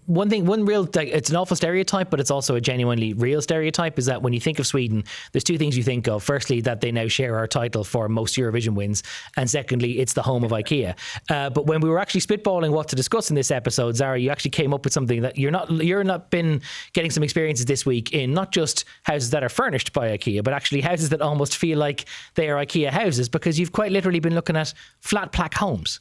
One real, like, it's an awful stereotype, but it's also a genuinely real stereotype, is that when you think of Sweden, there's two things you think of. Firstly, that they now share our title for most Eurovision wins. And secondly, it's the home of IKEA. But when we were actually spitballing what to discuss in this episode, Zara, you actually came up with something that you're not been getting some experiences this week in not just houses that are furnished by IKEA, but actually houses that almost feel like they are IKEA houses, because you've quite literally been looking at flat pack homes.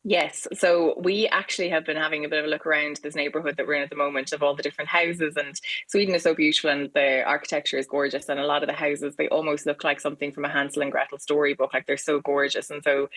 Yes, so we actually have been having a bit of a look around this neighborhood that we're in at the moment of all the different houses, and Sweden is so beautiful and the architecture is gorgeous, and a lot of the houses, they almost look like something from a Hansel and Gretel storybook. Like, they're so gorgeous and so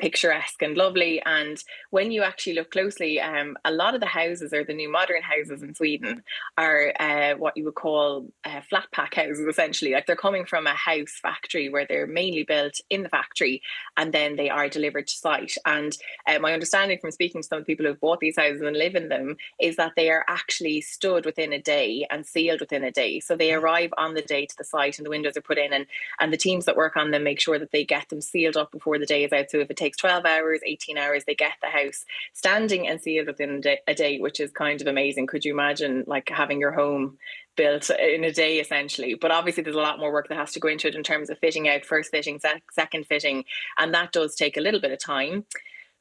picturesque and lovely. And when you actually look closely, a lot of the houses, or the new modern houses in Sweden, are what you would call flat pack houses, essentially. Like, they're coming from a house factory where they're mainly built in the factory and then they are delivered to site. And my understanding from speaking to some of the people who've bought these houses and live in them is that they are actually stood within a day and sealed within a day. So they arrive on the day to the site and the windows are put in, and the teams that work on them make sure that they get them sealed up before the day is out. So if it takes 12 hours, 18 hours, they get the house standing and sealed within a day, which is kind of amazing. Could you imagine, like, having your home built in a day, essentially? But obviously there's a lot more work that has to go into it in terms of fitting out, first fitting, second fitting, and that does take a little bit of time.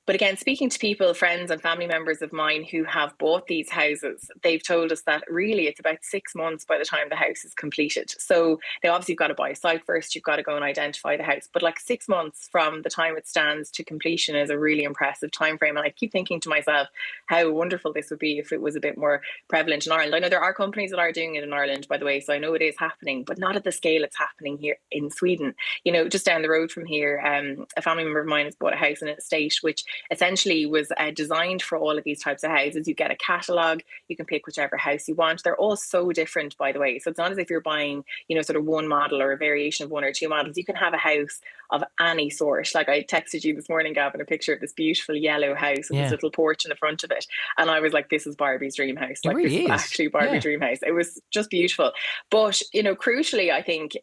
But again, speaking to people, friends and family members of mine who have bought these houses, they've told us that really it's about 6 months by the time the house is completed. So they obviously, you've got to buy a site first, you've got to go and identify the house. But like 6 months from the time it stands to completion is a really impressive time frame. And I keep thinking to myself how wonderful this would be if it was a bit more prevalent in Ireland. I know there are companies that are doing it in Ireland, by the way, so I know it is happening, but not at the scale it's happening here in Sweden. You know, just down the road from here, a family member of mine has bought a house in an estate which essentially was designed for all of these types of houses. You get a catalogue, you can pick whichever house you want. They're all so different, by the way. So it's not as if you're buying, you know, sort of one model or a variation of one or two models. You can have a house of any sort. Like, I texted you this morning, Gavin, a picture of this beautiful yellow house with this little porch in the front of it. And I was like, this is Barbie's dream house. Like, really this is actually Barbie's dream house. It was just beautiful. But, you know, crucially, I think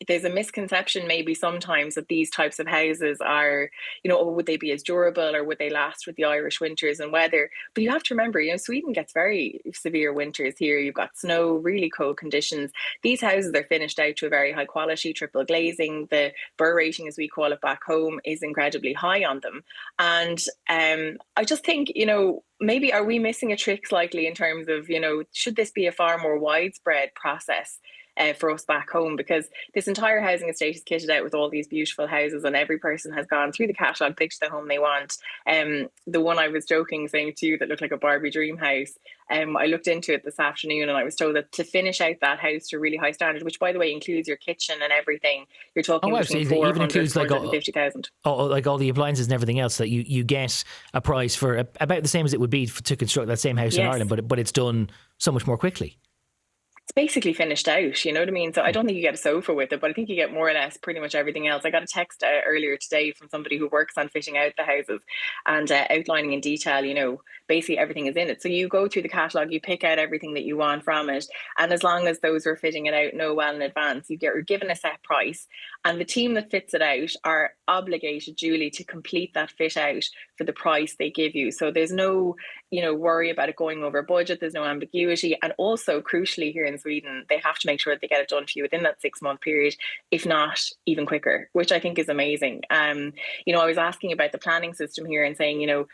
there's a misconception maybe sometimes that these types of houses are, you know, would they be as durable, or would they last with the Irish winters and weather? But you have to remember, you know, Sweden gets very severe winters here. You've got snow, really cold conditions. These houses are finished out to a very high quality, triple glazing. The burr rating, as we call it back home, is incredibly high on them. And I just think, you know, maybe are we missing a trick slightly in terms of, you know, should this be a far more widespread process for us back home? Because this entire housing estate is kitted out with all these beautiful houses, and every person has gone through the catalogue, picked the home they want. The one I was joking saying to you that looked like a Barbie dream house, I looked into it this afternoon and I was told that to finish out that house to a really high standard, which by the way includes your kitchen and everything, you're talking between 400 and 450,000. Like all the appliances and everything else, that you get a price for about the same as it would be to construct that same house in Ireland, but it's done so much more quickly. It's basically finished out, you know what I mean? So I don't think you get a sofa with it, but I think you get more or less pretty much everything else. I got a text earlier today from somebody who works on fitting out the houses and outlining in detail, you know, basically everything is in it. So you go through the catalogue, you pick out everything that you want from it, and as long as those who are fitting it out know well in advance, you're given a set price, and the team that fits it out are obligated duly to complete that fit out for the price they give you. So there's no, you know, worry about it going over budget. There's no ambiguity. And also, crucially, here in Sweden, they have to make sure that they get it done for you within that 6 month period, if not even quicker, which I think is amazing. You know, I was asking about the planning system here and saying, you know,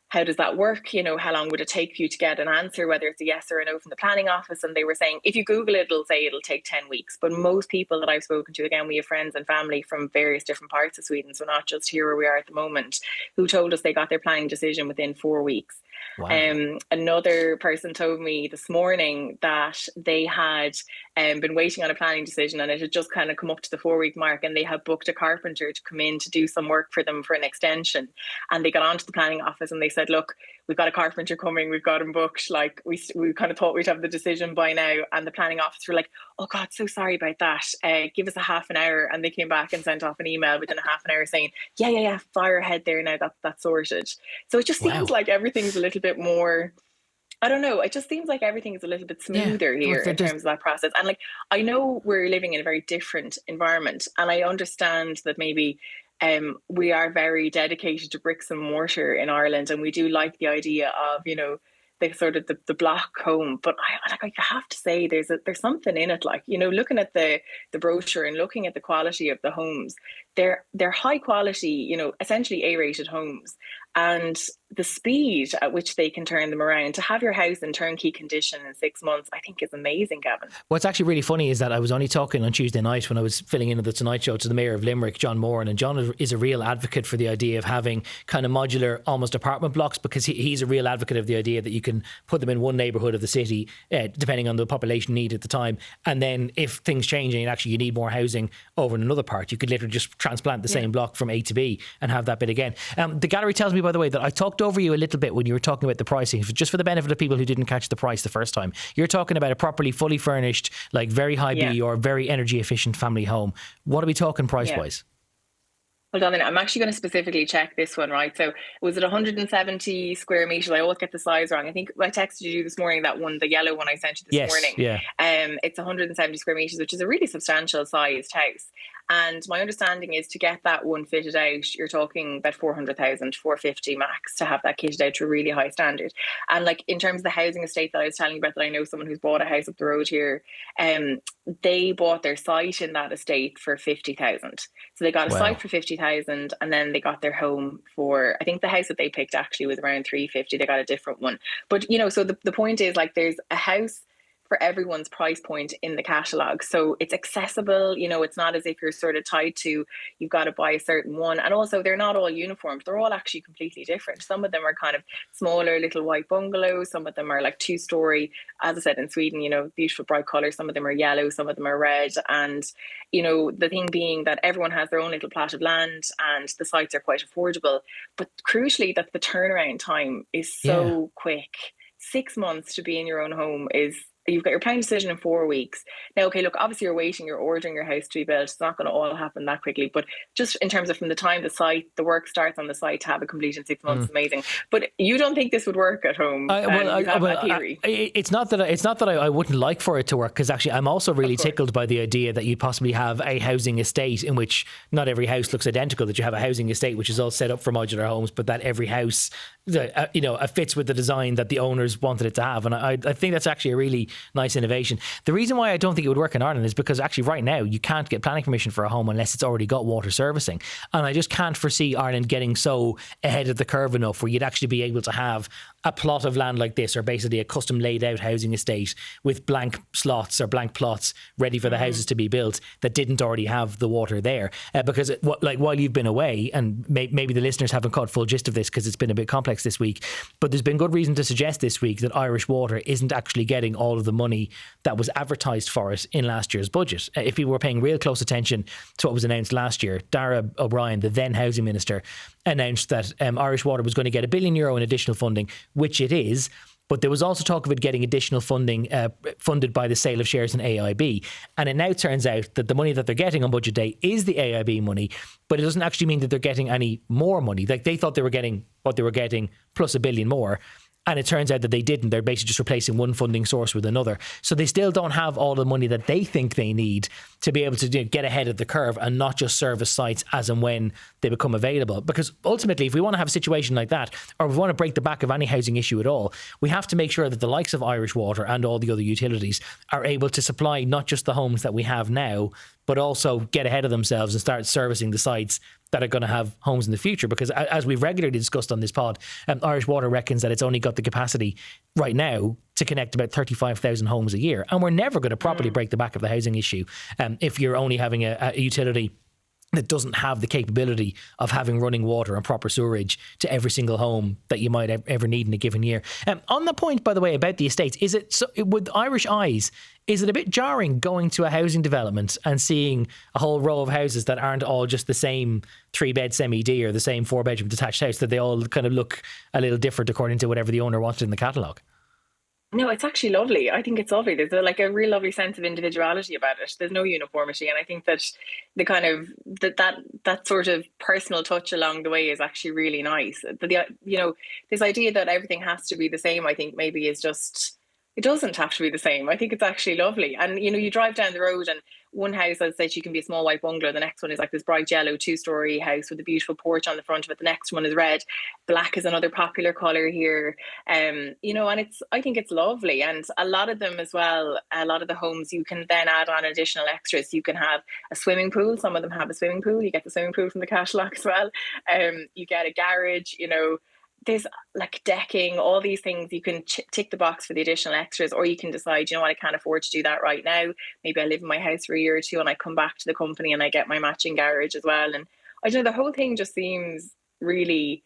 how does that work? You know, how long would it take for you to get an answer, whether it's a yes or a no from the planning office? And they were saying, if you Google it, it'll say it'll take 10 weeks. But most people that I've spoken to, again, we have friends and family from various different parts of Sweden, so not just here where we are at the moment, who told us they got their planning decision within 4 weeks. Wow. Another person told me this morning that they had been waiting on a planning decision, and it had just kind of come up to the 4 week mark, and they had booked a carpenter to come in to do some work for them for an extension. And they got onto the planning office and they said, look, we've got a carpenter coming, we've got him booked. Like, we kind of thought we'd have the decision by now. And the planning office were like, oh God, so sorry about that. Give us a half an hour. And they came back and sent off an email within a half an hour saying, yeah, fire ahead there now, that's sorted. So it just seems like everything's a little bit more, I don't know, it just seems like everything is a little bit smoother here in terms of that process. And like, I know we're living in a very different environment, and I understand that maybe we are very dedicated to bricks and mortar in Ireland, and we do like the idea of, the sort of the block home. But I have to say, there's something in it. Like, looking at the brochure and looking at the quality of the homes, they're high quality, essentially A-rated homes, and the speed at which they can turn them around to have your house in turnkey condition in 6 months, I think is amazing, Gavin. What's actually really funny is that I was only talking on Tuesday night when I was filling in at the Tonight Show to the Mayor of Limerick, John Moran, and John is a real advocate for the idea of having kind of modular, almost apartment blocks, because he's a real advocate of the idea that you can put them in one neighbourhood of the city, depending on the population need at the time, and then if things change and actually you need more housing over in another part, you could literally just transplant the same block from A to B and have that bit again. The gallery tells me, by the way, that I talked over you a little bit when you were talking about the pricing, just for the benefit of people who didn't catch the price the first time. You're talking about a properly fully furnished, like very high B or very energy efficient family home. What are we talking price wise? Hold on a minute. I'm actually going to specifically check this one, right? So was it 170 square meters? I always get the size wrong. I think I texted you this morning, that one, the yellow one I sent you this morning. Yeah. It's 170 square meters, which is a really substantial sized house. And my understanding is to get that one fitted out, you're talking about 400,000, 450 max to have that kitted out to a really high standard. And like in terms of the housing estate that I was telling you about, that I know someone who's bought a house up the road here, they bought their site in that estate for 50,000. So they got a site for 50,000, and then they got their home for, I think the house that they picked actually was around 350. They got a different one. But, so the point is, like, there's a house for everyone's price point in the catalogue. So it's accessible, it's not as if you're sort of tied to, you've got to buy a certain one. And also they're not all uniform. They're all actually completely different. Some of them are kind of smaller little white bungalows. Some of them are like 2-story, as I said, in Sweden, beautiful bright colours. Some of them are yellow, some of them are red. And, the thing being that everyone has their own little plot of land and the sites are quite affordable. But crucially, that the turnaround time is so quick. 6 months to be in your own home you've got your planning decision in 4 weeks. Now, okay, look, obviously you're ordering your house to be built. It's not going to all happen that quickly, but just in terms of from the time the work starts on the site to have it complete in 6 months, amazing. But you don't think this would work at home? It's not that I wouldn't like for it to work, because actually I'm also really tickled by the idea that you possibly have a housing estate in which not every house looks identical, that you have a housing estate which is all set up for modular homes, but that every house fits with the design that the owners wanted it to have. And I think that's actually a really nice innovation. The reason why I don't think it would work in Ireland is because actually right now you can't get planning permission for a home unless it's already got water servicing. And I just can't foresee Ireland getting so ahead of the curve enough where you'd actually be able to have a plot of land like this, or basically a custom laid out housing estate with blank slots or blank plots ready for the houses to be built that didn't already have the water there. Because while you've been away, and maybe the listeners haven't caught full gist of this because it's been a bit complex this week, but there's been good reason to suggest this week that Irish Water isn't actually getting all of the money that was advertised for it in last year's budget. If people were paying real close attention to what was announced last year, Dara O'Brien, the then housing minister, announced that Irish Water was going to get €1 billion in additional funding, which it is. But there was also talk of it getting additional funding funded by the sale of shares in AIB. And it now turns out that the money that they're getting on budget day is the AIB money, but it doesn't actually mean that they're getting any more money. Like, they thought they were getting what they were getting plus $1 billion more. And it turns out that they didn't. They're basically just replacing one funding source with another. So they still don't have all the money that they think they need to be able to get ahead of the curve and not just service sites as and when they become available. Because ultimately, if we want to have a situation like that, or if we want to break the back of any housing issue at all, we have to make sure that the likes of Irish Water and all the other utilities are able to supply not just the homes that we have now, but also get ahead of themselves and start servicing the sites that are going to have homes in the future. Because as we've regularly discussed on this pod, Irish Water reckons that it's only got the capacity right now to connect about 35,000 homes a year. And we're never going to properly break the back of the housing issue if you're only having a utility that doesn't have the capability of having running water and proper sewerage to every single home that you might ever need in a given year. On the point, by the way, about the estates, is it so, with Irish eyes, is it a bit jarring going to a housing development and seeing a whole row of houses that aren't all just the same 3-bed semi-D or the same 4-bedroom detached house, that they all kind of look a little different according to whatever the owner wanted in the catalogue? No, it's actually lovely. I think it's lovely. There's a real lovely sense of individuality about it. There's no uniformity, and I think that the kind of that sort of personal touch along the way is actually really nice. But this idea that everything has to be the same, I think maybe is just It doesn't have to be the same. I think it's actually lovely. And you drive down the road and one house, as I said, you can be a small white bungalow. The next one is like this bright yellow 2-story house with a beautiful porch on the front of it. The next one is red. Black is another popular color here. And I think it's lovely. And a lot of them as well, a lot of the homes, you can then add on additional extras. You can have a swimming pool. Some of them have a swimming pool. You get the swimming pool from the Cashlock as well. You get a garage, there's like decking, all these things. You can tick the box for the additional extras, or you can decide, I can't afford to do that right now. Maybe I live in my house for a year or two and I come back to the company and I get my matching garage as well. And I don't know, the whole thing just seems really,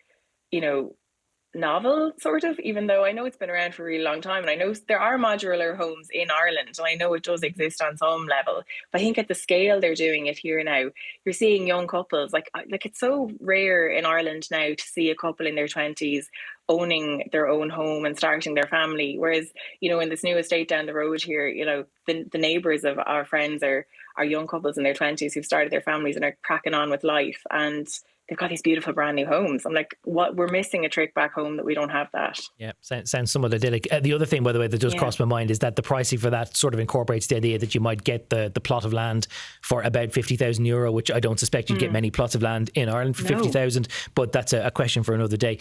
novel, sort of, even though I know it's been around for a really long time. And I know there are modular homes in Ireland, and I know it does exist on some level. But I think at the scale they're doing it here now, you're seeing young couples, like it's so rare in Ireland now to see a couple in their 20s owning their own home and starting their family. Whereas, in this new estate down the road here, the neighbours of our friends are young couples in their 20s who've started their families and are cracking on with life. And they've got these beautiful brand new homes. I'm like, what? We're missing a trick back home that we don't have that. Yeah, sounds somewhat idyllic. The other thing, by the way, that does cross my mind is that the pricing for that sort of incorporates the idea that you might get the plot of land for about €50,000, which I don't suspect you'd get many plots of land in Ireland for 50,000, but that's a question for another day.